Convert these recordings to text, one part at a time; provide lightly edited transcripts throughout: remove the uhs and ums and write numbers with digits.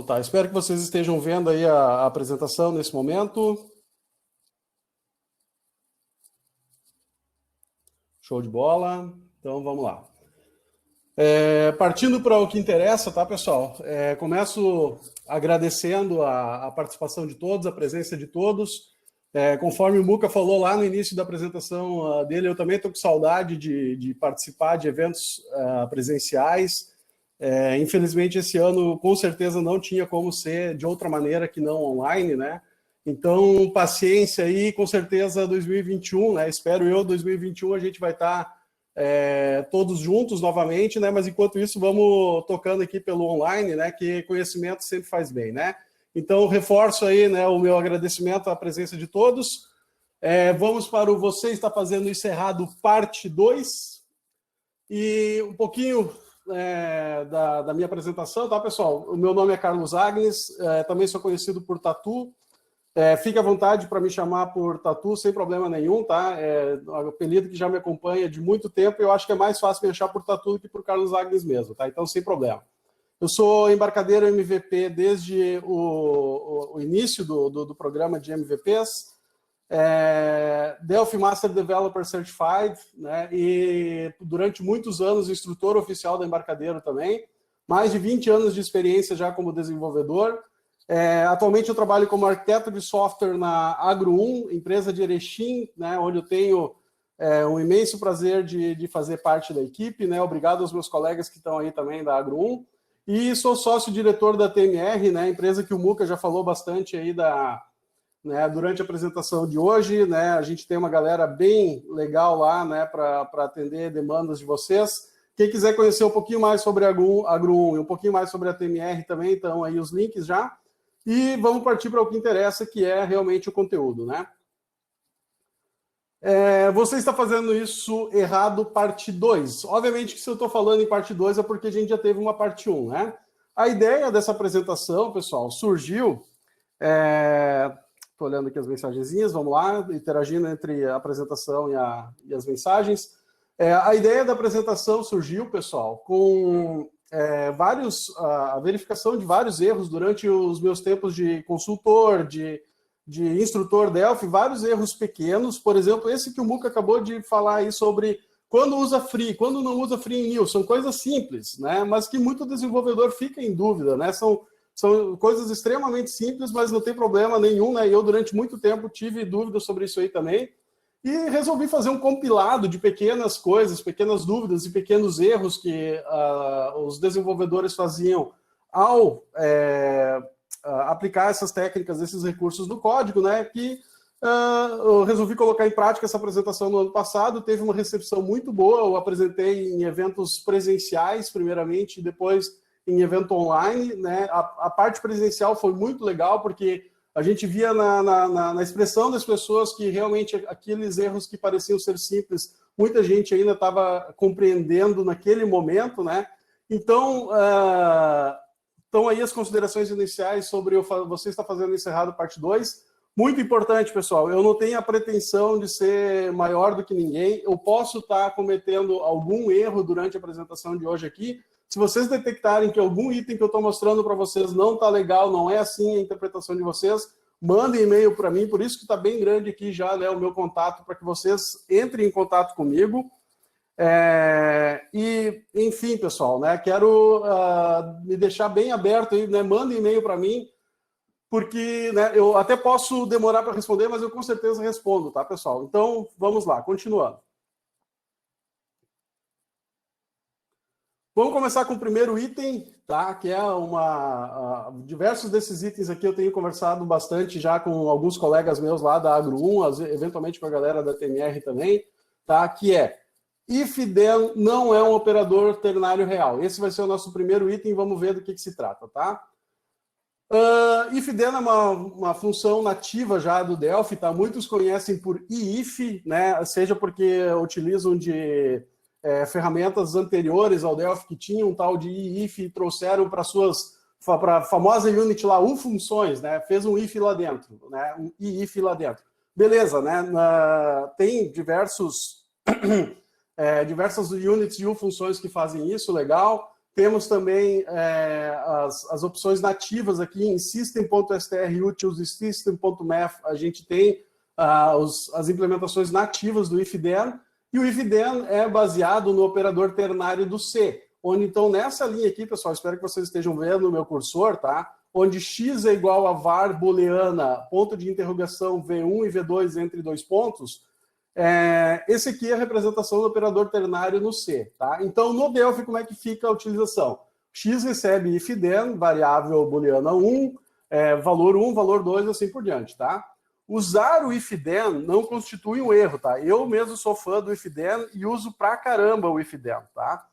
tá, espero que vocês estejam vendo aí a apresentação nesse momento. Show de bola. Então, vamos lá. Partindo para o que interessa, tá, pessoal? Começo agradecendo a participação de todos, a presença de todos. Conforme o Muca falou lá no início da apresentação dele, eu também estou com saudade de participar de eventos presenciais. Infelizmente, esse ano, com certeza, não tinha como ser de outra maneira que não online, né? Então, paciência aí, com certeza, 2021, né? Espero eu, 2021, a gente vai estar todos juntos novamente, né? Mas, enquanto isso, vamos tocando aqui pelo online, né? Que conhecimento sempre faz bem, né? Então, reforço aí, né, o meu agradecimento à presença de todos. Vamos para o Você Está Fazendo Isso Errado, parte 2. E um pouquinho da minha apresentação, tá, pessoal? O meu nome é Carlos Agnes, também sou conhecido por Tatu. Fique à vontade para me chamar por Tatu, sem problema nenhum, tá? Um apelido que já me acompanha de muito tempo, eu acho que é mais fácil me achar por Tatu do que por Carlos Agnes mesmo, tá? Então, sem problema. Eu sou embarcadeiro MVP desde o início do programa de MVPs, Delphi Master Developer Certified, né, e durante muitos anos instrutor oficial da Embarcadeiro também, mais de 20 anos de experiência já como desenvolvedor. Atualmente eu trabalho como arquiteto de software na Agro1, empresa de Erechim, né, onde eu tenho um imenso prazer de fazer parte da equipe, né, obrigado aos meus colegas que estão aí também da Agro1, e sou sócio-diretor da TMR, né, empresa que o Muca já falou bastante aí durante a apresentação de hoje, né, a gente tem uma galera bem legal lá, né, para atender demandas de vocês. Quem quiser conhecer um pouquinho mais sobre a Agro1 e um pouquinho mais sobre a TMR também, então aí os links já. E vamos partir para o que interessa, que é realmente o conteúdo, né? Você está fazendo isso errado, parte 2. Obviamente que se eu estou falando em parte 2 é porque a gente já teve uma parte 1, né? A ideia dessa apresentação, pessoal, surgiu... Estou olhando aqui as mensagenzinhas, vamos lá, interagindo entre a apresentação e as mensagens. A ideia da apresentação surgiu, pessoal, com a verificação de vários erros durante os meus tempos de consultor, de instrutor Delphi, vários erros pequenos. Por exemplo, esse que o Muca acabou de falar aí sobre quando usa free, quando não usa free em new. São coisas simples, né? Mas que muito desenvolvedor fica em dúvida, né? São coisas extremamente simples, mas não tem problema nenhum, né? Eu, durante muito tempo, tive dúvidas sobre isso aí também. E resolvi fazer um compilado de pequenas coisas, pequenas dúvidas e pequenos erros que os desenvolvedores faziam ao aplicar essas técnicas, esses recursos no código, né? Que eu resolvi colocar em prática essa apresentação no ano passado, teve uma recepção muito boa, eu apresentei em eventos presenciais, primeiramente, e depois em evento online, né? A parte presencial foi muito legal, porque a gente via na expressão das pessoas que realmente aqueles erros que pareciam ser simples, muita gente ainda estava compreendendo naquele momento, né? Então, estão aí as considerações iniciais sobre Você Está Fazendo Isso Errado, parte 2. Muito importante, pessoal, eu não tenho a pretensão de ser maior do que ninguém, eu posso estar cometendo algum erro durante a apresentação de hoje aqui. Se vocês detectarem que algum item que eu estou mostrando para vocês não está legal, não é assim a interpretação de vocês, mandem e-mail para mim, por isso que está bem grande aqui já, né, o meu contato, para que vocês entrem em contato comigo. E, enfim, pessoal, né, quero me deixar bem aberto aí, né, mandem e-mail para mim, porque, né, eu até posso demorar para responder, mas eu com certeza respondo, tá, pessoal? Então, vamos lá, continuando. Vamos começar com o primeiro item, tá? Que é diversos desses itens aqui eu tenho conversado bastante já com alguns colegas meus lá da Agro1, eventualmente com a galera da TMR também, tá? Que é if then não é um operador ternário real. Esse vai ser o nosso primeiro item, vamos ver do que se trata, tá? If then é uma função nativa já do Delphi, tá? Muitos conhecem por if, né? Seja porque utilizam de ferramentas anteriores ao Delphi que tinham um tal de if e trouxeram para a famosa unit lá, funções, né? Fez um if lá dentro, né? Um if lá dentro. Beleza, né? Tem diversas units de funções que fazem isso, legal. Temos também as opções nativas aqui em system.strutils e system.math. A gente tem as implementações nativas do if-then, e o if-then é baseado no operador ternário do C, onde então nessa linha aqui, pessoal, espero que vocês estejam vendo o meu cursor, tá? Onde x é igual a var booleana, ponto de interrogação V1 e V2 entre dois pontos, esse aqui é a representação do operador ternário no C, tá? Então, no Delphi, como é que fica a utilização? X recebe if-then, variável booleana 1, valor 1, valor 2, assim por diante, tá? Usar o if-then não constitui um erro, tá? Eu mesmo sou fã do if-then e uso pra caramba o if-then, tá?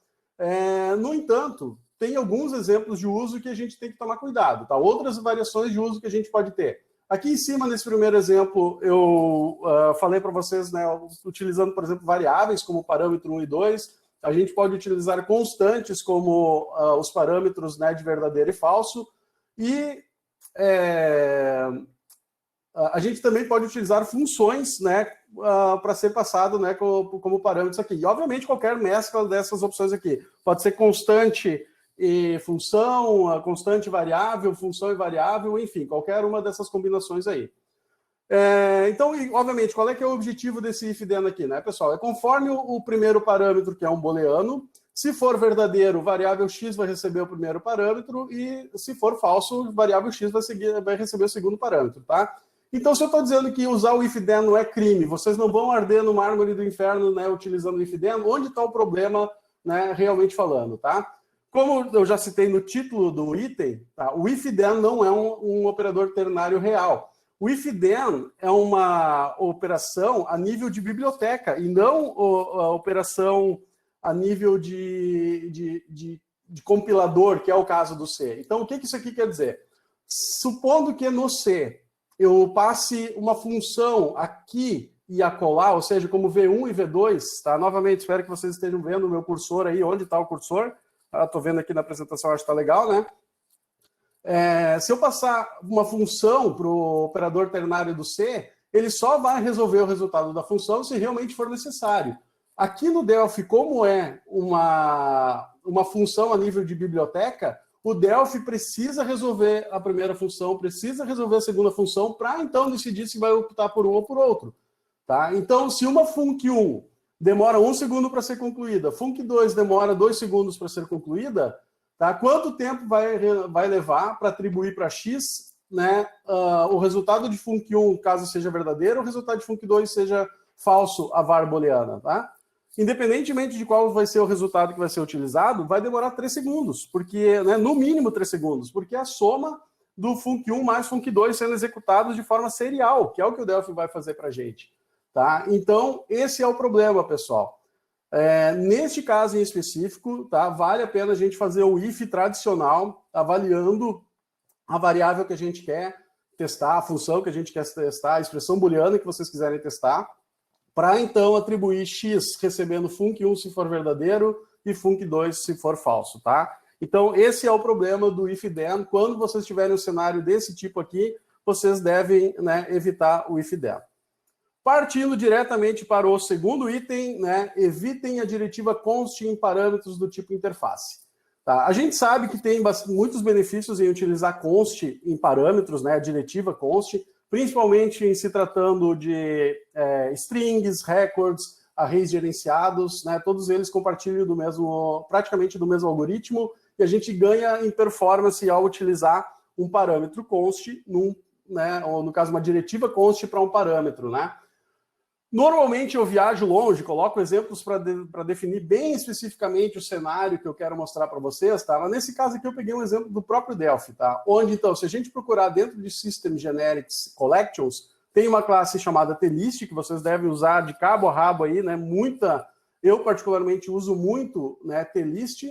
No entanto, tem alguns exemplos de uso que a gente tem que tomar cuidado, tá? Outras variações de uso que a gente pode ter. Aqui em cima, nesse primeiro exemplo, eu falei para vocês, né, utilizando, por exemplo, variáveis como parâmetro 1 e 2, a gente pode utilizar constantes como os parâmetros, né, de verdadeiro e falso, e a gente também pode utilizar funções, né, para ser passado, né, como parâmetros aqui. E, obviamente, qualquer mescla dessas opções aqui. Pode ser constante e função, constante e variável, função e variável, enfim, qualquer uma dessas combinações aí. Então, obviamente, qual é que é o objetivo desse if-then aqui, né, pessoal? É conforme o primeiro parâmetro, que é um booleano, se for verdadeiro, variável x vai receber o primeiro parâmetro, e se for falso, variável x vai receber o segundo parâmetro, tá? Então, se eu estou dizendo que usar o if-then não é crime, vocês não vão arder no mármore do inferno, né, utilizando o if-then, onde está o problema, né, realmente falando, tá? Como eu já citei no título do item, tá, o if-then não é um operador ternário real. O if-then é uma operação a nível de biblioteca e não a operação a nível de compilador, que é o caso do C. Então, o que isso aqui quer dizer? Supondo que no C eu passe uma função aqui e acolá, ou seja, como V1 e V2, tá? Novamente, espero que vocês estejam vendo o meu cursor aí, onde está o cursor. Estou vendo aqui na apresentação, acho que está legal, né? Se eu passar uma função para o operador ternário do C, ele só vai resolver o resultado da função se realmente for necessário. Aqui no Delphi, como é uma função a nível de biblioteca, o Delphi precisa resolver a primeira função, precisa resolver a segunda função, para então decidir se vai optar por um ou por outro. Tá? Então, se uma func1 demora 1 segundo para ser concluída, func2 demora 2 segundos para ser concluída, tá? Quanto tempo vai levar para atribuir para x, né, o resultado de func1, caso seja verdadeiro, o resultado de func2 seja falso, a var booleana, tá? Independentemente de qual vai ser o resultado que vai ser utilizado, vai demorar 3 segundos, porque, né, no mínimo 3 segundos, porque é a soma do func1 mais func2 sendo executados de forma serial, que é o que o Delphi vai fazer para a gente. Tá? Então, esse é o problema, pessoal. Neste caso em específico, tá, vale a pena a gente fazer o if tradicional, avaliando a variável que a gente quer testar, a função que a gente quer testar, a expressão booleana que vocês quiserem testar, para então atribuir x recebendo func1 se for verdadeiro e func2 se for falso, tá? Então, esse é o problema do if-then. Quando vocês tiverem um cenário desse tipo aqui, vocês devem, né, evitar o if-then. Partindo diretamente para o segundo item, né, evitem a diretiva const em parâmetros do tipo interface. Tá? A gente sabe que tem muitos benefícios em utilizar const em parâmetros, né, a diretiva const, principalmente em se tratando de strings, records, arrays gerenciados, né, todos eles compartilham praticamente do mesmo algoritmo, e a gente ganha em performance ao utilizar um parâmetro const, né, ou no caso uma diretiva const para um parâmetro, né? Normalmente eu viajo longe, coloco exemplos para definir bem especificamente o cenário que eu quero mostrar para vocês, tá? Mas nesse caso aqui eu peguei um exemplo do próprio Delphi, tá? Onde, então, se a gente procurar dentro de System Generics Collections, tem uma classe chamada TList, que vocês devem usar de cabo a rabo aí, né? Eu particularmente uso muito, né, TList,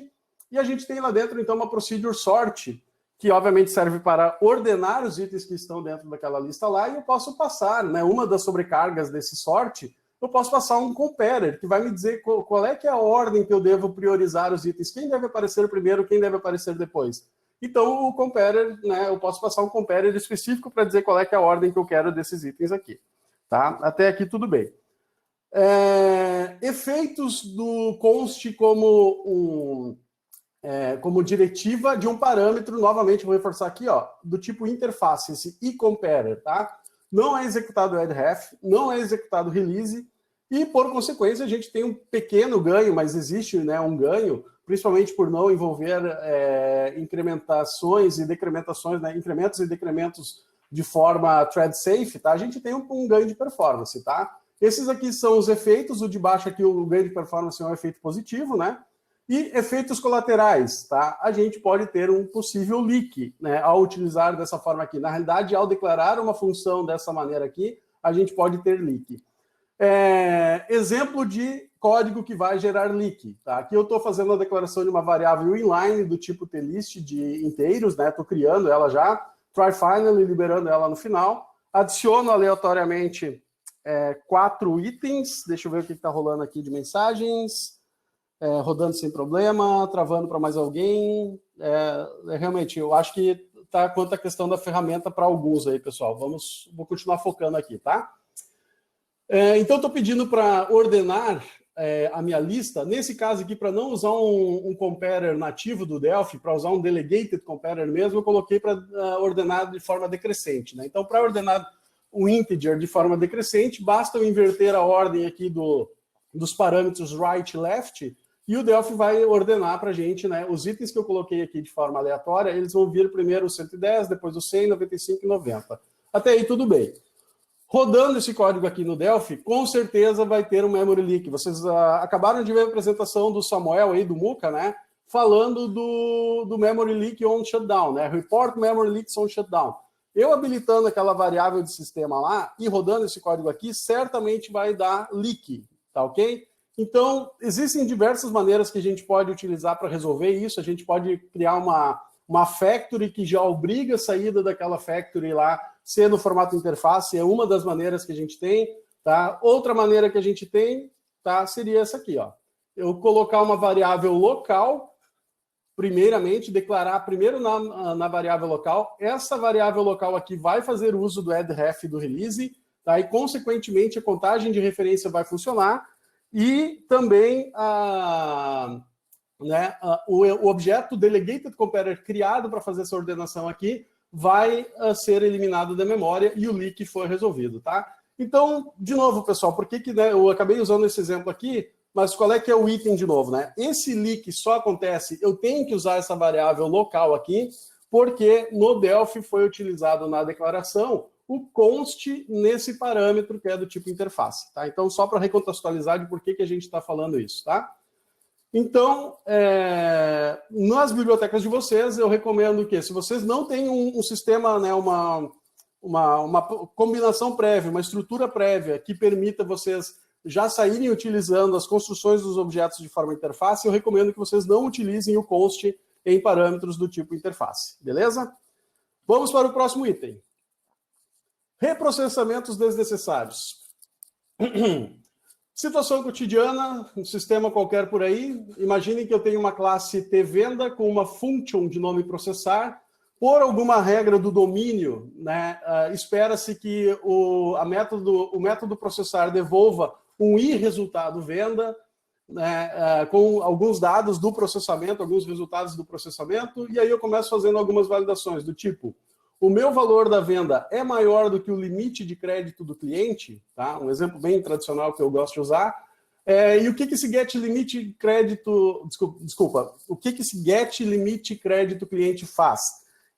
e a gente tem lá dentro, então, uma procedure sort, que obviamente serve para ordenar os itens que estão dentro daquela lista lá, e eu posso passar, né, uma das sobrecargas desse sort, eu posso passar um comparer, que vai me dizer qual é que é a ordem que eu devo priorizar os itens, quem deve aparecer primeiro, quem deve aparecer depois. Então, o comparer, né, eu posso passar um comparer específico para dizer qual é que é a ordem que eu quero desses itens aqui. Tá? Até aqui tudo bem. Efeitos do const como como diretiva de um parâmetro, novamente vou reforçar aqui, ó, do tipo interface, esse eComparer, tá? Não é executado o add-ref, não é executado o release, e por consequência a gente tem um pequeno ganho, mas existe, né, um ganho, principalmente por não envolver incrementações e decrementações, né, incrementos e decrementos de forma thread safe, tá? A gente tem um ganho de performance, tá? Esses aqui são os efeitos, o de baixo aqui, o ganho de performance é um efeito positivo, né? E efeitos colaterais, tá? A gente pode ter um possível leak, né, ao utilizar dessa forma aqui. Na realidade, ao declarar uma função dessa maneira aqui, a gente pode ter leak. Exemplo de código que vai gerar leak, tá? Aqui eu estou fazendo a declaração de uma variável inline do tipo tlist de inteiros, né? Estou criando ela já, try finally, liberando ela no final. Adiciono aleatoriamente 4 itens. Deixa eu ver o que está rolando aqui de mensagens. Rodando sem problema, travando para mais alguém. Realmente, eu acho que está quanto à questão da ferramenta para alguns aí, pessoal. Vou continuar focando aqui, tá? Então, estou pedindo para ordenar a minha lista. Nesse caso aqui, para não usar um comparer nativo do Delphi, para usar um delegated comparer mesmo, eu coloquei para ordenar de forma decrescente, né? Então, para ordenar um integer de forma decrescente, basta eu inverter a ordem aqui dos parâmetros right e left, e o Delphi vai ordenar para a gente, né? Os itens que eu coloquei aqui de forma aleatória, eles vão vir primeiro o 110, depois o 100, 95 e 90. Até aí tudo bem. Rodando esse código aqui no Delphi, com certeza vai ter um memory leak. Vocês acabaram de ver a apresentação do Samuel aí, do Muca, né? Falando do memory leak on shutdown, né? Report memory leaks on shutdown. Eu habilitando aquela variável de sistema lá e rodando esse código aqui, certamente vai dar leak, tá ok? Então, existem diversas maneiras que a gente pode utilizar para resolver isso. A gente pode criar uma factory que já obriga a saída daquela factory lá ser no formato interface, é uma das maneiras que a gente tem, tá? Outra maneira que a gente tem, tá, seria essa aqui, ó. Eu colocar uma variável local, primeiramente, declarar primeiro na variável local. Essa variável local aqui vai fazer uso do add-ref do release, tá? E, consequentemente, a contagem de referência vai funcionar e também o objeto delegated comparer criado para fazer essa ordenação aqui vai ser eliminado da memória e o leak foi resolvido, tá? Então, de novo, pessoal, por que né, eu acabei usando esse exemplo aqui, mas qual é que é o item de novo, né? Esse leak só acontece, eu tenho que usar essa variável local aqui, porque no Delphi foi utilizado na declaração o const nesse parâmetro que é do tipo interface, tá? Então, só para recontextualizar de por que a gente está falando isso, tá? Então, nas bibliotecas de vocês, eu recomendo que, se vocês não têm um sistema, né, uma combinação prévia, uma estrutura prévia que permita vocês já saírem utilizando as construções dos objetos de forma interface, eu recomendo que vocês não utilizem o const em parâmetros do tipo interface, beleza? Vamos para o próximo item. Reprocessamentos desnecessários. Situação cotidiana, um sistema qualquer por aí. Imaginem que eu tenho uma classe tvenda com uma function de nome processar. Por alguma regra do domínio, né, espera-se que o método processar devolva um i resultado venda, né, com alguns dados do processamento, alguns resultados do processamento, e aí eu começo fazendo algumas validações do tipo: o meu valor da venda é maior do que o limite de crédito do cliente, tá? Um exemplo bem tradicional que eu gosto de usar. E o que esse get limite crédito, o que esse get limite crédito cliente faz?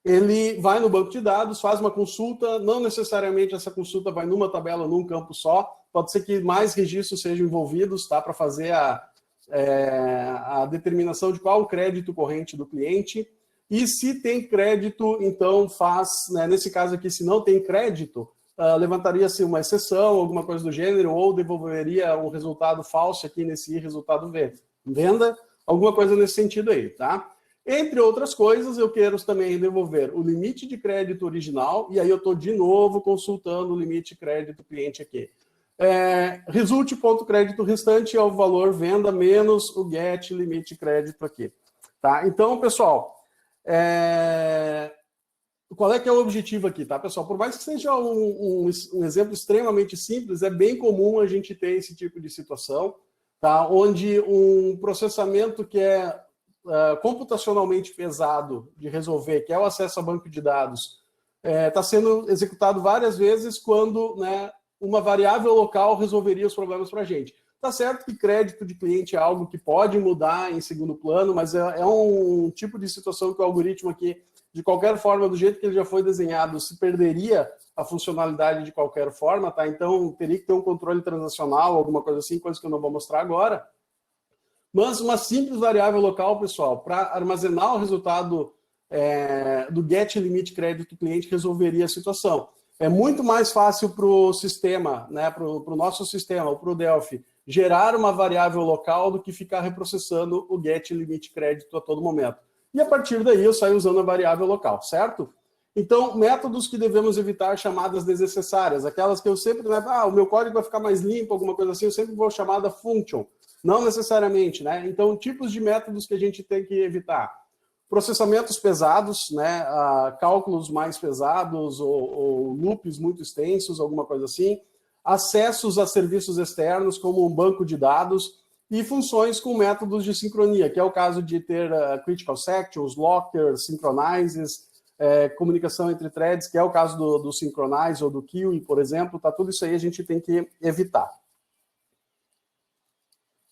Ele vai no banco de dados, faz uma consulta, não necessariamente essa consulta vai numa tabela, num campo só, pode ser que mais registros sejam envolvidos, tá? Para fazer a determinação de qual o crédito corrente do cliente. E se tem crédito, então faz, né, nesse caso aqui, se não tem crédito, levantaria-se uma exceção, alguma coisa do gênero, ou devolveria um resultado falso aqui nesse resultado venda, alguma coisa nesse sentido aí, tá? Entre outras coisas, eu quero também devolver o limite de crédito original, e aí eu estou de novo consultando o limite de crédito cliente aqui. Result.crédito restante é o valor venda menos o get limite crédito aqui, tá? Então, pessoal, qual é que é o objetivo aqui, tá, pessoal? Por mais que seja um exemplo extremamente simples, é bem comum a gente ter esse tipo de situação, tá? Onde um processamento que é computacionalmente pesado de resolver, que é o acesso a banco de dados, está sendo executado várias vezes quando, né, uma variável local resolveria os problemas para a gente. Tá certo que crédito de cliente é algo que pode mudar em segundo plano, mas é um tipo de situação que o algoritmo aqui, de qualquer forma, do jeito que ele já foi desenhado, se perderia a funcionalidade de qualquer forma, tá? Então, teria que ter um controle transacional, alguma coisa assim, coisa que eu não vou mostrar agora. Mas uma simples variável local, pessoal, para armazenar o resultado do get limite crédito cliente resolveria a situação. É muito mais fácil para o sistema, né, para o nosso sistema, ou para o Delphi, gerar uma variável local do que ficar reprocessando o get limite crédito a todo momento. E a partir daí eu saio usando a variável local, certo? Então, métodos que devemos evitar chamadas desnecessárias, aquelas que eu sempre, né, o meu código vai ficar mais limpo, alguma coisa assim, eu sempre vou chamar da function. Não necessariamente, né? Então, tipos de métodos que a gente tem que evitar. Processamentos pesados, né? Cálculos mais pesados ou loops muito extensos, alguma coisa assim. Acessos a serviços externos, como um banco de dados, e funções com métodos de sincronia, que é o caso de ter critical sections, lockers, synchronizes, comunicação entre threads, que é o caso do synchronize ou do queuing, por exemplo. Tá, tudo isso aí a gente tem que evitar.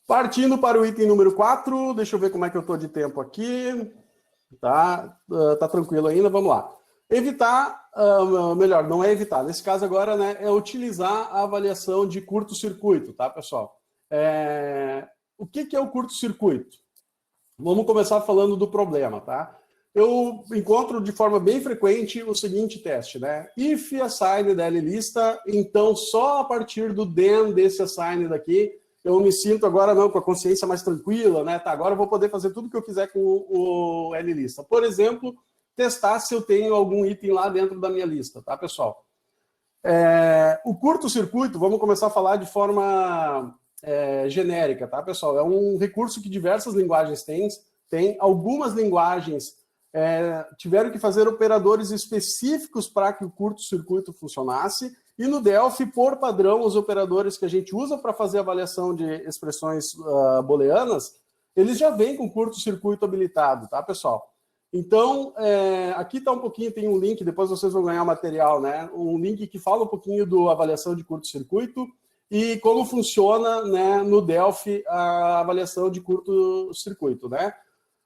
Partindo para o item número 4, deixa eu ver como é que eu estou de tempo aqui. Tá tranquilo ainda, vamos lá. Evitar, melhor, não é evitar, nesse caso agora, né, é utilizar a avaliação de curto-circuito, tá, pessoal? O que é o curto-circuito? Vamos começar falando do problema, tá? Eu encontro de forma bem frequente o seguinte teste, né? If assigned lista, então só a partir do then desse assigned aqui, eu me sinto agora não com a consciência mais tranquila, né? Tá, agora eu vou poder fazer tudo que eu quiser com o lista. Por exemplo, testar se eu tenho algum item lá dentro da minha lista, tá, pessoal? O curto-circuito, vamos começar a falar de forma genérica, tá, pessoal? É um recurso que diversas linguagens têm. Algumas linguagens tiveram que fazer operadores específicos para que o curto-circuito funcionasse. E no Delphi, por padrão, os operadores que a gente usa para fazer avaliação de expressões booleanas, eles já vêm com curto-circuito habilitado, tá, pessoal? Então, aqui está um pouquinho, tem um link, depois vocês vão ganhar o material, né? Um link que fala um pouquinho do avaliação de curto-circuito e como funciona, né, no Delphi a avaliação de curto-circuito, né?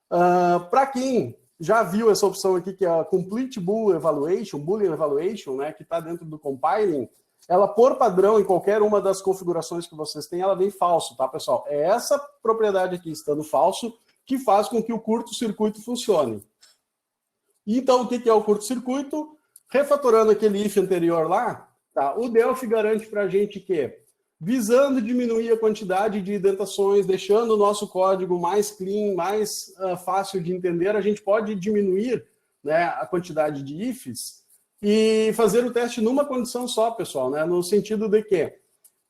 Para quem já viu essa opção aqui, que é a Complete Boolean Evaluation, né, que está dentro do compiling, ela, por padrão, em qualquer uma das configurações que vocês têm, ela vem falso, tá, pessoal? É essa propriedade aqui, estando falso, que faz com que o curto-circuito funcione. Então, o que é o curto-circuito? Refatorando aquele if anterior lá, tá, o Delphi garante para a gente que, visando diminuir a quantidade de indentações, deixando o nosso código mais clean, mais fácil de entender, a gente pode diminuir, né, a quantidade de ifs e fazer o teste numa condição só, pessoal, né, no sentido de que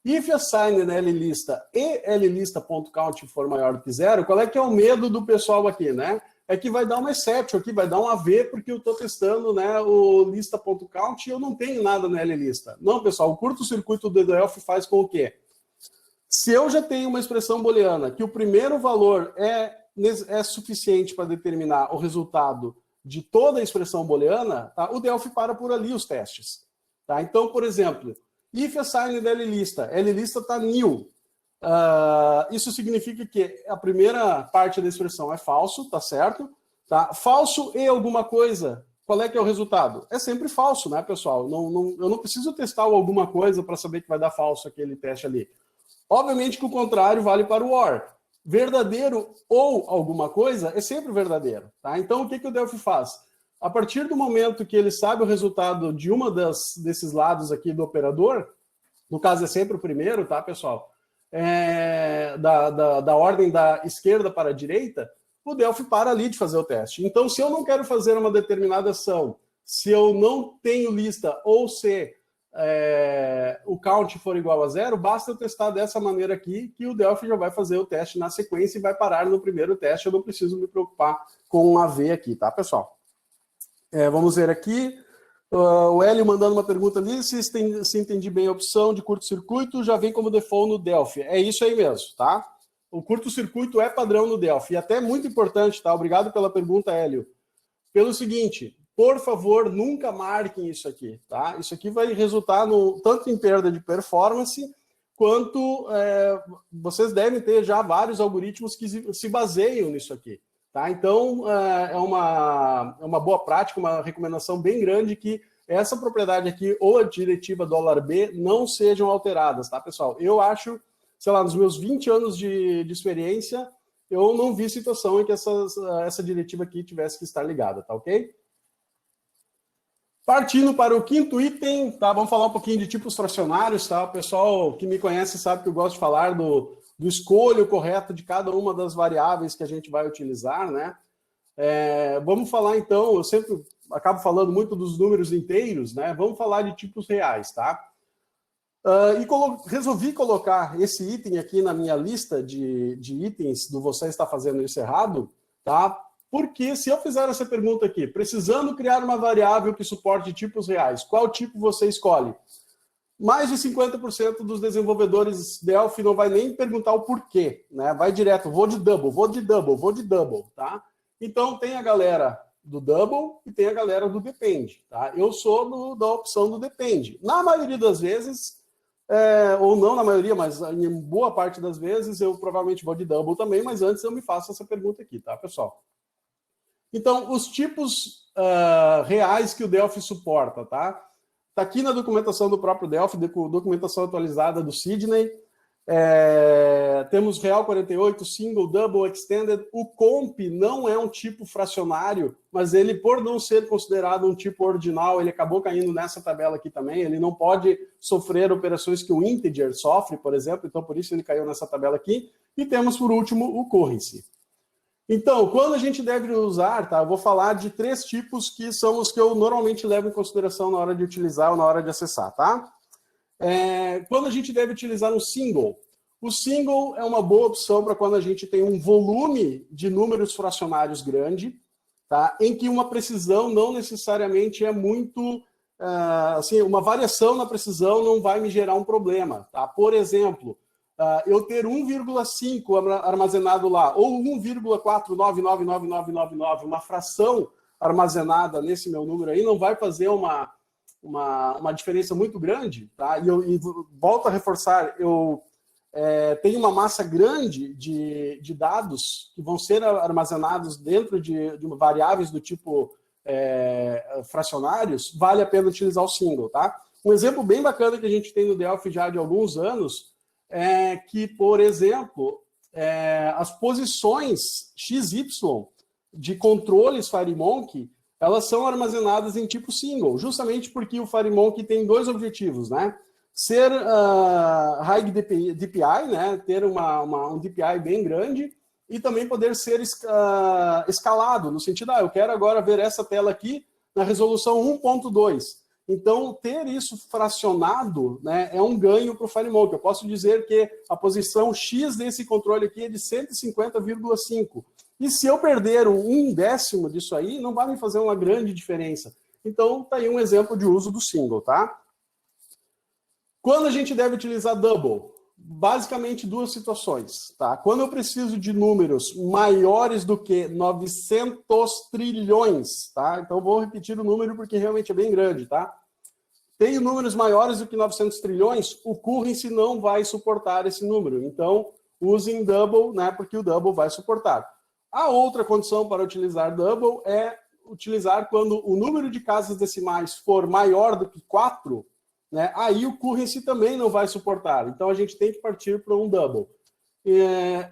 if assigned lista e lista.count for maior do que 0, qual é que é o medo do pessoal aqui, né? É que vai dar uma exception aqui, vai dar um AV, porque eu estou testando, né, o lista.count e eu não tenho nada na lista. Não, pessoal, o curto-circuito do Delphi faz com o quê? Se eu já tenho uma expressão booleana que o primeiro valor é suficiente para determinar o resultado de toda a expressão booleana, tá? O Delphi para por ali os testes. Tá? Então, por exemplo, if assigned lista está new. Isso significa que a primeira parte da expressão é falso, tá certo? Tá? Falso e alguma coisa, qual é que é o resultado? É sempre falso, né, pessoal? Eu não preciso testar alguma coisa para saber que vai dar falso aquele teste ali. Obviamente que o contrário vale para o OR. Verdadeiro ou alguma coisa é sempre verdadeiro. Tá? Então, o que o Delphi faz? A partir do momento que ele sabe o resultado de uma desses lados aqui do operador, no caso é sempre o primeiro, tá, pessoal? Da ordem da esquerda para a direita, o Delphi para ali de fazer o teste. Então, se eu não quero fazer uma determinada ação, se eu não tenho lista ou se o count for igual a 0, basta eu testar dessa maneira aqui, que o Delphi já vai fazer o teste na sequência e vai parar no primeiro teste. Eu não preciso me preocupar com um AV aqui, tá, pessoal? Vamos ver aqui. O Hélio mandando uma pergunta ali, se entendi bem a opção de curto-circuito, já vem como default no Delphi. É isso aí mesmo, tá? o curto-circuito é padrão no Delphi, e até muito importante, tá? Obrigado pela pergunta, Hélio. Pelo seguinte, por favor, nunca marquem isso aqui, tá? Isso aqui vai resultar tanto em perda de performance, quanto vocês devem ter já vários algoritmos que se baseiam nisso aqui, tá? Então, é uma boa prática, uma recomendação bem grande que essa propriedade aqui ou a diretiva $B não sejam alteradas, tá, pessoal? Eu acho, sei lá, nos meus 20 anos de experiência, eu não vi situação em que essa diretiva aqui tivesse que estar ligada, tá ok? Partindo para o quinto item, tá? Vamos falar um pouquinho de tipos fracionários, tá? O pessoal que me conhece sabe que eu gosto de falar do escolho correto de cada uma das variáveis que a gente vai utilizar, né? Vamos falar então, eu sempre acabo falando muito dos números inteiros, né? Vamos falar de tipos reais, tá? Resolvi colocar esse item aqui na minha lista de itens do Você Está Fazendo Isso Errado, tá? Porque se eu fizer essa pergunta aqui, precisando criar uma variável que suporte tipos reais, qual tipo você escolhe? Mais de 50% dos desenvolvedores Delphi não vai nem perguntar o porquê, né? Vai direto, vou de double, vou de double, vou de double, tá? Então tem a galera do double e tem a galera do depende, tá? Eu sou da opção do depende. Na maioria das vezes, ou não na maioria, mas em boa parte das vezes, eu provavelmente vou de double também, mas antes eu me faço essa pergunta aqui, tá, pessoal? Então, os tipos reais que o Delphi suporta, tá? Está aqui na documentação do próprio Delphi, documentação atualizada do Sidney. Temos real 48, single, double, extended. O comp não é um tipo fracionário, mas ele, por não ser considerado um tipo ordinal, ele acabou caindo nessa tabela aqui também. Ele não pode sofrer operações que o integer sofre, por exemplo, então por isso ele caiu nessa tabela aqui. E temos, por último, o currency. Então, quando a gente deve usar, tá? Eu vou falar de 3 tipos que são os que eu normalmente levo em consideração na hora de utilizar ou na hora de acessar, tá? Quando a gente deve utilizar um single. O single é uma boa opção para quando a gente tem um volume de números fracionários grande, tá? Em que uma precisão não necessariamente é muito... assim, uma variação na precisão não vai me gerar um problema, tá? Por exemplo... eu ter 1,5 armazenado lá, ou 1,499999, uma fração armazenada nesse meu número aí, não vai fazer uma diferença muito grande, tá? E volto a reforçar, eu tenho uma massa grande de dados que vão ser armazenados dentro de variáveis do tipo fracionários, vale a pena utilizar o single, tá? Um exemplo bem bacana que a gente tem no Delphi já de alguns anos que, por exemplo, as posições XY de controles FireMonkey, elas são armazenadas em tipo single, justamente porque o FireMonkey tem 2 objetivos, né? Ser high DPI, né? Ter um DPI bem grande, e também poder ser escalado, no sentido, eu quero agora ver essa tela aqui na resolução 1.2. Então, ter isso fracionado, né, é um ganho para o FireMonkey. Eu posso dizer que a posição X desse controle aqui é de 150,5. E se eu perder 1/10 disso aí, não vai me fazer uma grande diferença. Então, está aí um exemplo de uso do single, tá? Quando a gente deve utilizar double? Basicamente 2 situações, tá? Quando eu preciso de números maiores do que 900 trilhões, tá? Então vou repetir o número porque realmente é bem grande, tá? Tenho números maiores do que 900 trilhões, o currency não vai suportar esse número. Então, usem double, né? Porque o double vai suportar. A outra condição para utilizar double é utilizar quando o número de casas decimais for maior do que 4, né, aí o currency também não vai suportar. Então, a gente tem que partir para um double.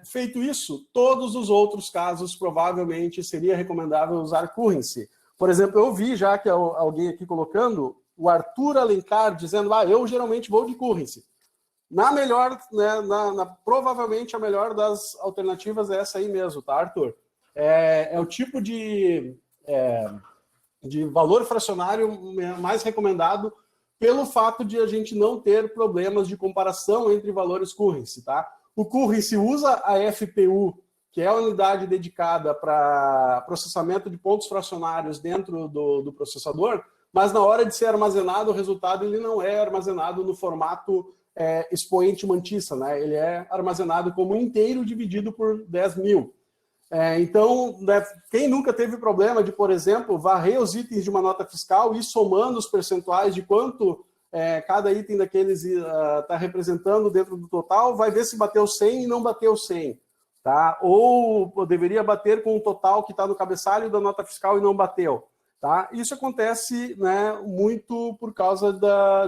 Feito isso, todos os outros casos, provavelmente, seria recomendável usar currency. Por exemplo, eu vi já que alguém aqui colocando, o Arthur Alencar, dizendo, eu geralmente vou de currency. Na melhor, né, provavelmente a melhor das alternativas é essa aí mesmo, tá, Arthur? É o tipo de valor fracionário mais recomendado pelo fato de a gente não ter problemas de comparação entre valores currency, tá? O currency usa a FPU, que é a unidade dedicada para processamento de pontos fracionários dentro do processador, mas na hora de ser armazenado, o resultado ele não é armazenado no formato expoente mantissa, né? Ele é armazenado como inteiro dividido por 10.000. Então, né, quem nunca teve problema de, por exemplo, varrer os itens de uma nota fiscal e ir somando os percentuais de quanto cada item daqueles está representando dentro do total, vai ver se bateu 100 e não bateu 100. Tá? Ou deveria bater com o total que está no cabeçalho da nota fiscal e não bateu. Tá? Isso acontece, né, muito por causa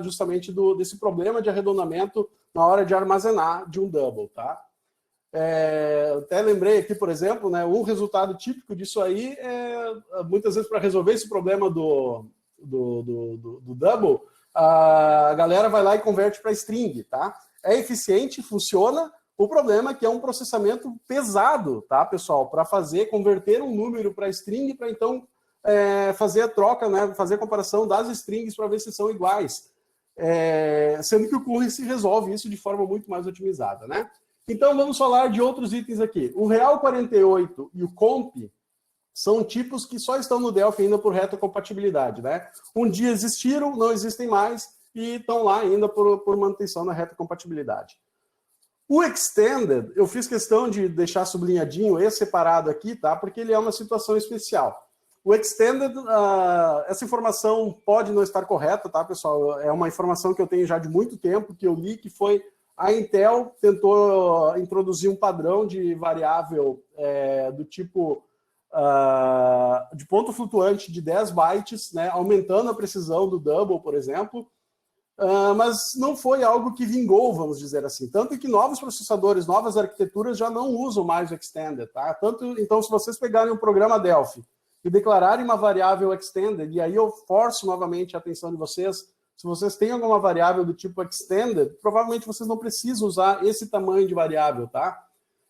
justamente desse problema de arredondamento na hora de armazenar de um double. Tá? Até lembrei aqui, por exemplo, né, um resultado típico disso aí muitas vezes, para resolver esse problema do double, a galera vai lá e converte para string. Tá? É eficiente, funciona. O problema é que é um processamento pesado, tá, pessoal, para converter um número para string, para então fazer a troca, né, fazer a comparação das strings para ver se são iguais. Sendo que o currency resolve isso de forma muito mais otimizada, né? Então, vamos falar de outros itens aqui. O Real 48 e o Comp são tipos que só estão no Delphi ainda por retrocompatibilidade, né? Um dia existiram, não existem mais, e estão lá ainda por manutenção na retrocompatibilidade. O Extended, eu fiz questão de deixar sublinhadinho e separado aqui, tá? Porque ele é uma situação especial. O Extended, essa informação pode não estar correta, tá, pessoal? É uma informação que eu tenho já de muito tempo, que eu li, que foi a Intel tentou introduzir um padrão de variável do tipo de ponto flutuante de 10 bytes, né, aumentando a precisão do double, por exemplo, mas não foi algo que vingou, vamos dizer assim. Tanto que novos processadores, novas arquiteturas já não usam mais o Extended. Tá? Então, se vocês pegarem um programa Delphi e declararem uma variável Extended, e aí eu forço novamente a atenção de vocês, se vocês têm alguma variável do tipo Extended, provavelmente vocês não precisam usar esse tamanho de variável, tá?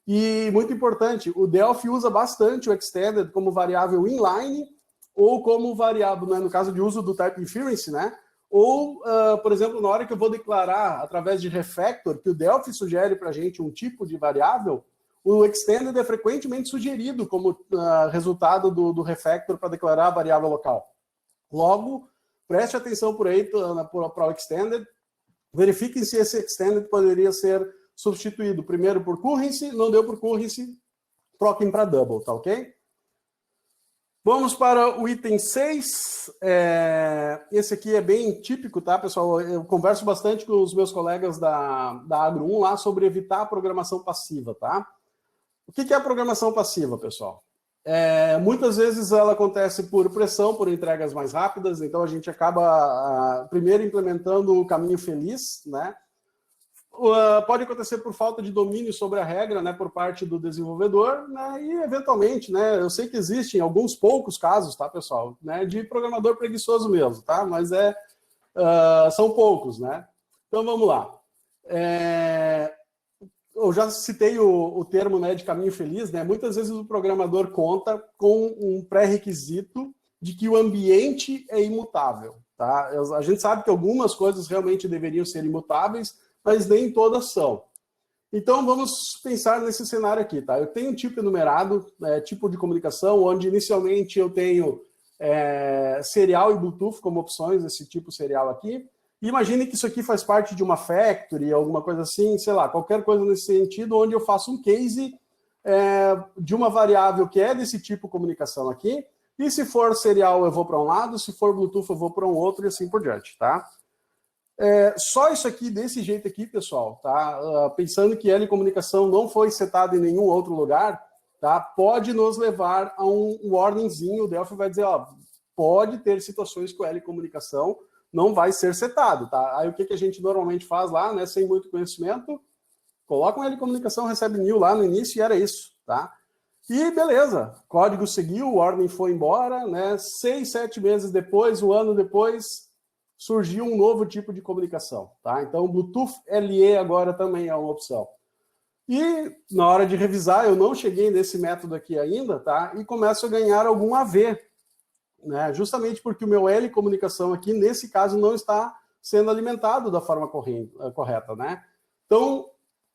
E, muito importante, o Delphi usa bastante o Extended como variável inline ou como variável, né, no caso de uso do type inference, né? Ou, por exemplo, na hora que eu vou declarar através de refactor, que o Delphi sugere para a gente um tipo de variável, o Extended é frequentemente sugerido como resultado do refactor para declarar a variável local. Logo, preste atenção por aí para o Extended, verifiquem se esse Extended poderia ser substituído primeiro por currency, não deu por currency, troquem para double, tá ok? Vamos para o item 6. Esse aqui é bem típico, tá, pessoal? Eu converso bastante com os meus colegas da Agro 1 lá sobre evitar a programação passiva, tá? O que é a programação passiva, pessoal? Muitas vezes ela acontece por pressão, por entregas mais rápidas, então a gente acaba primeiro implementando o caminho feliz, né? Pode acontecer por falta de domínio sobre a regra, né, por parte do desenvolvedor, né, e eventualmente, né, eu sei que existem alguns poucos casos, tá, pessoal, né, de programador preguiçoso mesmo, tá, mas são poucos, né. Então vamos lá. Eu já citei o termo, né, de caminho feliz, né, muitas vezes o programador conta com um pré-requisito de que o ambiente é imutável, tá. A gente sabe que algumas coisas realmente deveriam ser imutáveis, mas nem todas são. Então, vamos pensar nesse cenário aqui, tá? Eu tenho um tipo enumerado, tipo de comunicação, onde inicialmente eu tenho serial e Bluetooth como opções, esse tipo serial aqui. E imagine que isso aqui faz parte de uma factory, alguma coisa assim, sei lá, qualquer coisa nesse sentido, onde eu faço um case de uma variável que é desse tipo comunicação aqui, e se for serial eu vou para um lado, se for Bluetooth eu vou para um outro e assim por diante, tá? Só isso aqui, desse jeito aqui, pessoal, tá? Pensando que L comunicação não foi setado em nenhum outro lugar, tá? Pode nos levar a um warningzinho. O Delphi vai dizer, ó, pode ter situações que o L comunicação não vai ser setado, tá? Aí o que a gente normalmente faz lá, né, sem muito conhecimento, coloca um L comunicação, recebe new lá no início e era isso, tá? E beleza, código seguiu, o warning foi embora, né? 6, 7 meses depois, um ano depois, surgiu um novo tipo de comunicação, tá? Então, o Bluetooth LE agora também é uma opção. E, na hora de revisar, eu não cheguei nesse método aqui ainda, tá? E começo a ganhar algum AV, né? Justamente porque o meu L comunicação aqui, nesse caso, não está sendo alimentado da forma correta, né? Então,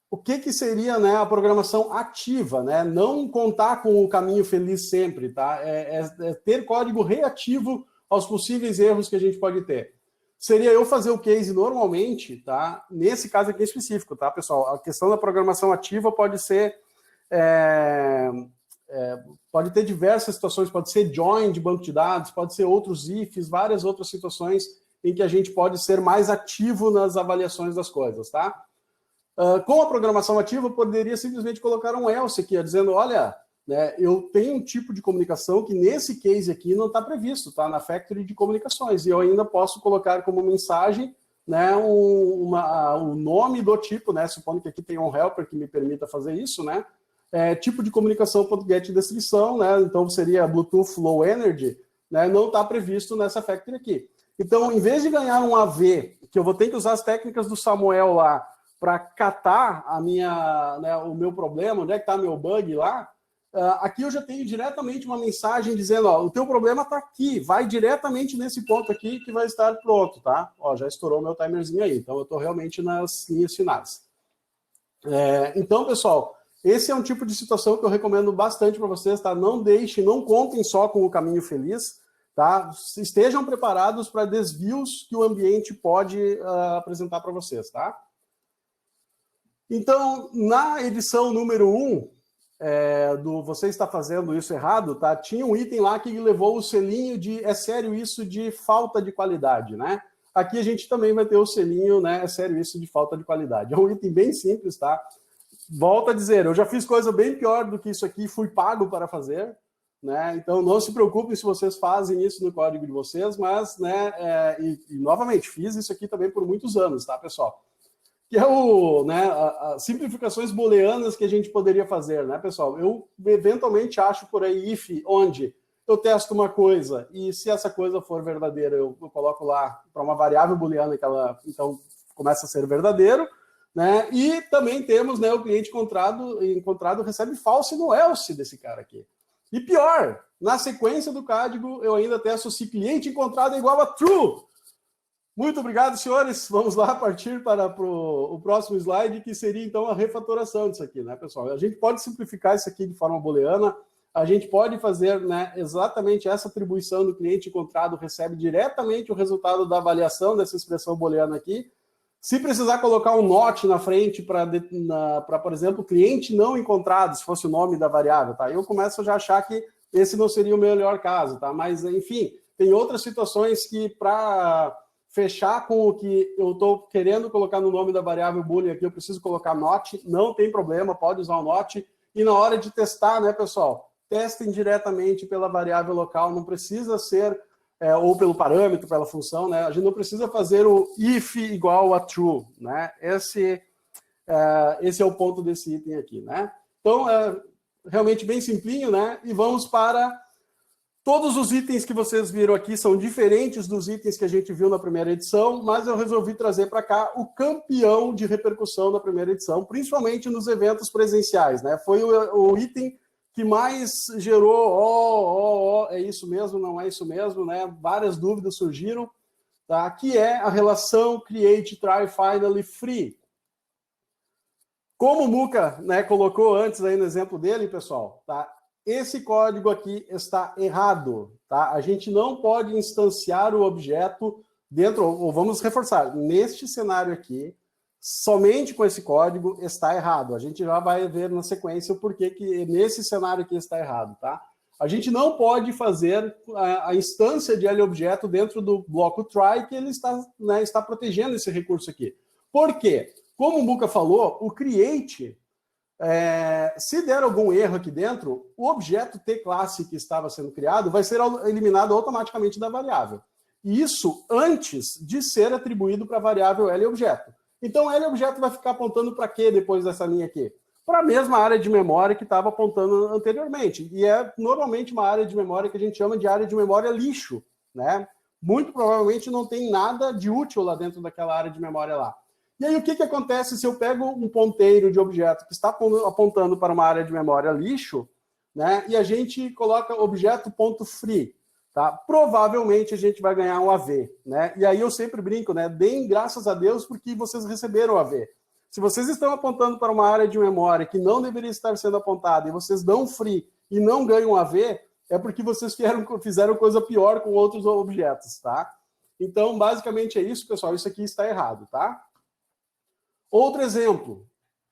o que seria, né, a programação ativa, né? Não contar com o caminho feliz sempre, tá? É ter código reativo aos possíveis erros que a gente pode ter. seria eu fazer o case normalmente, tá? Nesse caso aqui específico, tá, pessoal? A questão da programação ativa pode ser... pode ter diversas situações, pode ser join de banco de dados, pode ser outros ifs, várias outras situações em que a gente pode ser mais ativo nas avaliações das coisas, tá? Com a programação ativa, eu poderia simplesmente colocar um else aqui, dizendo, olha, né, eu tenho um tipo de comunicação que nesse case aqui não está previsto, tá? Na factory de comunicações, e eu ainda posso colocar como mensagem, né, o nome do tipo, né, supondo que aqui tem um helper que me permita fazer isso, né, tipo de comunicação.get descrição, né, então seria Bluetooth Low Energy, né, não está previsto nessa factory aqui. Então, em vez de ganhar um AV, que eu vou ter que usar as técnicas do Samuel lá para catar o meu problema, onde é que está meu bug lá, aqui eu já tenho diretamente uma mensagem dizendo, ó, o teu problema está aqui, vai diretamente nesse ponto aqui que vai estar pronto, tá? Ó, já estourou meu timerzinho aí, então eu estou realmente nas linhas finais. Então, pessoal, esse é um tipo de situação que eu recomendo bastante para vocês, tá? Não deixem, não contem só com o caminho feliz, tá? Estejam preparados para desvios que o ambiente pode apresentar para vocês, tá? Então, na edição número 1, do Você Está Fazendo Isso Errado, tá? Tinha um item lá que levou o selinho de é sério isso de falta de qualidade, né? Aqui a gente também vai ter o selinho, né? É sério isso de falta de qualidade. É um item bem simples, tá? Volto a dizer, eu já fiz coisa bem pior do que isso aqui, fui pago para fazer, né? Então não se preocupem se vocês fazem isso no código de vocês, mas, né? E novamente, fiz isso aqui também por muitos anos, tá, pessoal? Que é as simplificações booleanas que a gente poderia fazer, né, pessoal? Eu eventualmente acho por aí if, onde eu testo uma coisa e se essa coisa for verdadeira, eu coloco lá para uma variável booleana que ela, então, começa a ser verdadeiro, né? E também temos, né, o cliente encontrado recebe false no else desse cara aqui. E pior, na sequência do código, eu ainda testo se cliente encontrado é igual a true. Muito obrigado, senhores. Vamos lá partir para o próximo slide, que seria, então, a refatoração disso aqui, né, pessoal? A gente pode simplificar isso aqui de forma booleana, a gente pode fazer, né, exatamente essa atribuição do cliente encontrado, recebe diretamente o resultado da avaliação dessa expressão booleana aqui. Se precisar colocar um not na frente para, por exemplo, cliente não encontrado, se fosse o nome da variável, tá? Eu começo já a achar que esse não seria o melhor caso, tá? Mas, enfim, tem outras situações que, para fechar com o que eu estou querendo colocar no nome da variável boolean aqui, eu preciso colocar not, não tem problema, pode usar o not. E na hora de testar, né, pessoal, testem diretamente pela variável local, não precisa ser, ou pelo parâmetro, pela função, né, a gente não precisa fazer o if igual a true, né, esse é o ponto desse item aqui, né. Então, realmente bem simplinho, né, e vamos para... Todos os itens que vocês viram aqui são diferentes dos itens que a gente viu na primeira edição, mas eu resolvi trazer para cá o campeão de repercussão da primeira edição, principalmente nos eventos presenciais, né? Foi o item que mais gerou, é isso mesmo, não é isso mesmo, né? Várias dúvidas surgiram, tá? Que é a relação Create, Try, Finally, Free. Como o Muca, né, colocou antes aí no exemplo dele, pessoal, tá? Esse código aqui está errado, tá? A gente não pode instanciar o objeto dentro, ou vamos reforçar, neste cenário aqui, somente com esse código está errado. A gente já vai ver na sequência o porquê que nesse cenário aqui está errado, tá? A gente não pode fazer a instância de LObjeto dentro do bloco try, que ele está, né, está protegendo esse recurso aqui. Por quê? Como o Muca falou, o create... se der algum erro aqui dentro, o objeto T-classe que estava sendo criado vai ser eliminado automaticamente da variável. E isso antes de ser atribuído para a variável LObjeto. Então, o LObjeto vai ficar apontando para quê depois dessa linha aqui? Para a mesma área de memória que estava apontando anteriormente. E é normalmente uma área de memória que a gente chama de área de memória lixo, né? Muito provavelmente não tem nada de útil lá dentro daquela área de memória lá. E aí, o que acontece se eu pego um ponteiro de objeto que está apontando para uma área de memória lixo, né, e a gente coloca objeto.free, tá? Provavelmente a gente vai ganhar um AV, né? E aí eu sempre brinco, né? Deem graças a Deus porque vocês receberam o AV. Se vocês estão apontando para uma área de memória que não deveria estar sendo apontada e vocês dão free e não ganham AV, é porque vocês fizeram coisa pior com outros objetos, tá? Então, basicamente é isso, pessoal. Isso aqui está errado, tá? Outro exemplo,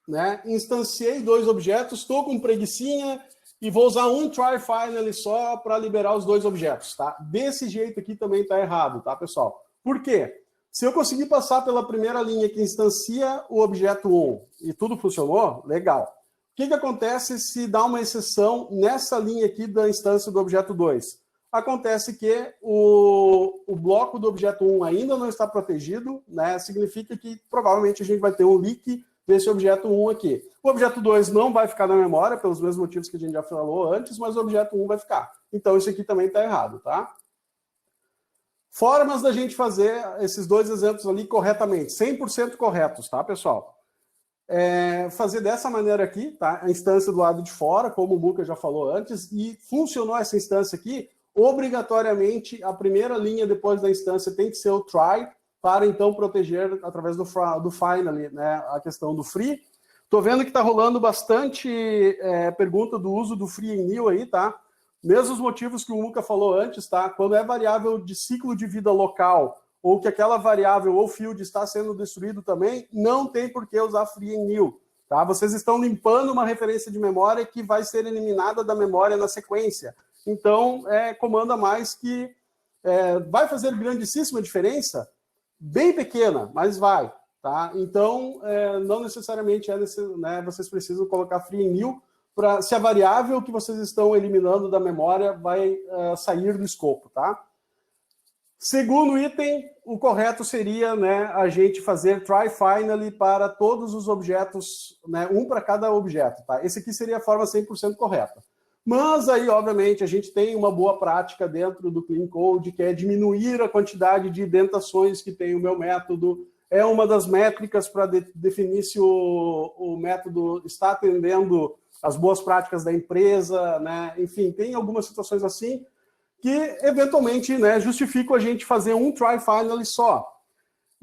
né? Instanciei 2 objetos, estou com preguicinha e vou usar um try finally só para liberar os 2 objetos, tá? Desse jeito aqui também está errado, tá, pessoal? Por quê? Se eu conseguir passar pela primeira linha que instancia o objeto 1 e tudo funcionou, legal. O que acontece se dá uma exceção nessa linha aqui da instância do objeto 2? Acontece que o bloco do objeto 1 ainda não está protegido, né? Significa que provavelmente a gente vai ter um leak desse objeto 1 aqui. O objeto 2 não vai ficar na memória, pelos mesmos motivos que a gente já falou antes, mas o objeto 1 vai ficar. Então, isso aqui também está errado, tá? Formas da gente fazer esses 2 exemplos ali corretamente, 100% corretos, tá, pessoal? Fazer dessa maneira aqui, tá? A instância do lado de fora, como o Muca já falou antes, e funcionou essa instância aqui, obrigatoriamente a primeira linha depois da instância tem que ser o try, para então proteger através do finally, né, a questão do free. Estou vendo que está rolando bastante pergunta do uso do free em new aí, tá? Mesmos motivos que o Muca falou antes, tá? Quando é variável de ciclo de vida local, ou que aquela variável ou field está sendo destruído também, não tem por que usar free em new, tá? Vocês estão limpando uma referência de memória que vai ser eliminada da memória na sequência. Então, comando a mais que vai fazer grandíssima diferença, bem pequena, mas vai, tá? Então, não necessariamente né, vocês precisam colocar free em new, se a variável que vocês estão eliminando da memória vai sair do escopo, tá? Segundo item, o correto seria, né, a gente fazer try finally para todos os objetos, né, um para cada objeto, tá? Esse aqui seria a forma 100% correta. Mas aí, obviamente, a gente tem uma boa prática dentro do Clean Code, que é diminuir a quantidade de indentações que tem o meu método. É uma das métricas para definir se o método está atendendo as boas práticas da empresa, né? Enfim, tem algumas situações assim que, eventualmente, né, justificam a gente fazer um try finally só.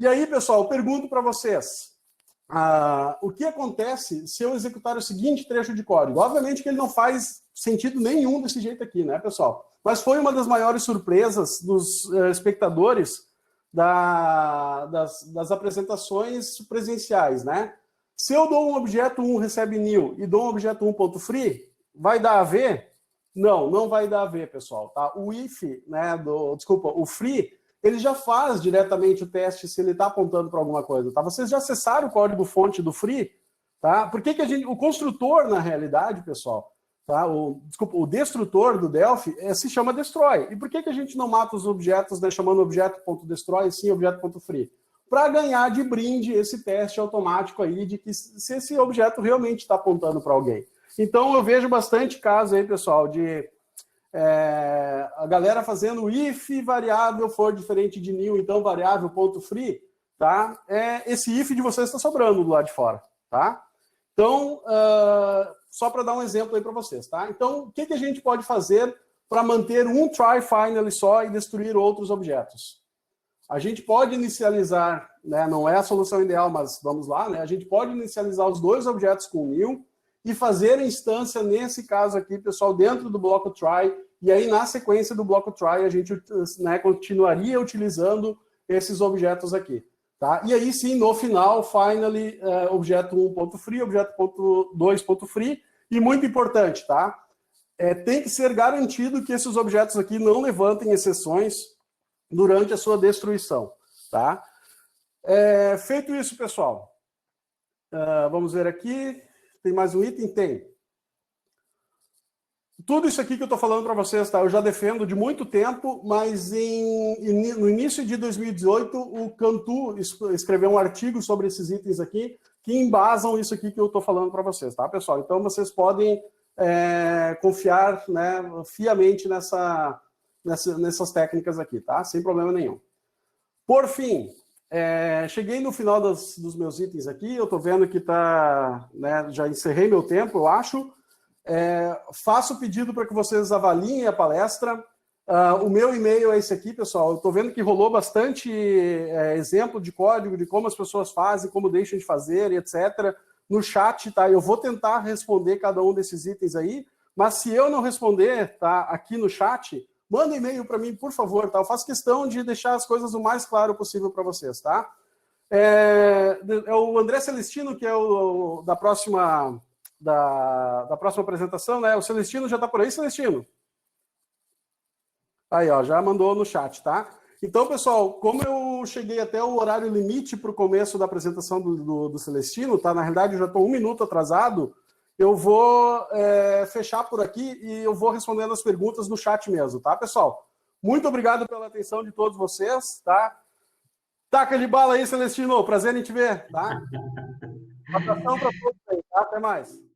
E aí, pessoal, eu pergunto para vocês, o que acontece se eu executar o seguinte trecho de código? Obviamente que ele não faz sentido nenhum desse jeito aqui, né, pessoal? Mas foi uma das maiores surpresas dos espectadores das apresentações presenciais, né? Se eu dou um objeto 1 recebe new e dou um objeto 1.free, vai dar AV? Não, não vai dar AV, pessoal, tá? O if, né, o free, ele já faz diretamente o teste se ele está apontando para alguma coisa, tá? Vocês já acessaram o código-fonte do free, tá? Por que o construtor, na realidade, pessoal, tá? O destrutor do Delphi se chama destroy. E por que a gente não mata os objetos, né, chamando objeto.destroy, sim objeto.free? Para ganhar de brinde esse teste automático aí de que se esse objeto realmente está apontando para alguém. Então, eu vejo bastante caso aí, pessoal, de a galera fazendo if variável for diferente de new, então variável.free, tá? Esse if de vocês está sobrando do lado de fora, tá? Então, só para dar um exemplo aí para vocês, tá? Então, o que a gente pode fazer para manter um try finally só e destruir outros objetos? A gente pode inicializar, né, não é a solução ideal, mas vamos lá, né? A gente pode inicializar os 2 objetos com new e fazer a instância, nesse caso aqui, pessoal, dentro do bloco try, e aí na sequência do bloco try a gente, né, continuaria utilizando esses objetos aqui, tá? E aí sim, no final, finally, objeto 1.free, objeto 2.free, e muito importante, tá? Tem que ser garantido que esses objetos aqui não levantem exceções durante a sua destruição, tá? Feito isso, pessoal, vamos ver aqui. Tem mais um item? Tem. Tudo isso aqui que eu estou falando para vocês, tá? Eu já defendo de muito tempo, mas no início de 2018, o Cantu escreveu um artigo sobre esses itens aqui, que embasam isso aqui que eu estou falando para vocês, tá, pessoal? Então, vocês podem confiar, né, fiamente nessas técnicas aqui, tá? Sem problema nenhum. Por fim, cheguei no final dos meus itens aqui, eu estou vendo que tá, né, já encerrei meu tempo, eu acho. Faço o pedido para que vocês avaliem a palestra. O meu e-mail é esse aqui, pessoal. Eu estou vendo que rolou bastante exemplo de código, de como as pessoas fazem, como deixam de fazer, etc. No chat, tá? Eu vou tentar responder cada um desses itens aí, mas se eu não responder, tá, aqui no chat, manda e-mail para mim, por favor, tá? Eu faço questão de deixar as coisas o mais claro possível para vocês, tá? É o André Celestino, que é o da próxima apresentação, né? O Celestino já está por aí, Celestino? Aí, ó, já mandou no chat, tá? Então, pessoal, como eu cheguei até o horário limite para o começo da apresentação do Celestino, tá? Na realidade, eu já estou 1 minuto atrasado, eu vou fechar por aqui e eu vou respondendo as perguntas no chat mesmo, tá, pessoal? Muito obrigado pela atenção de todos vocês, tá? Taca de bala aí, Celestino. Prazer em te ver, tá? Abração para todos aí, tá? Até mais.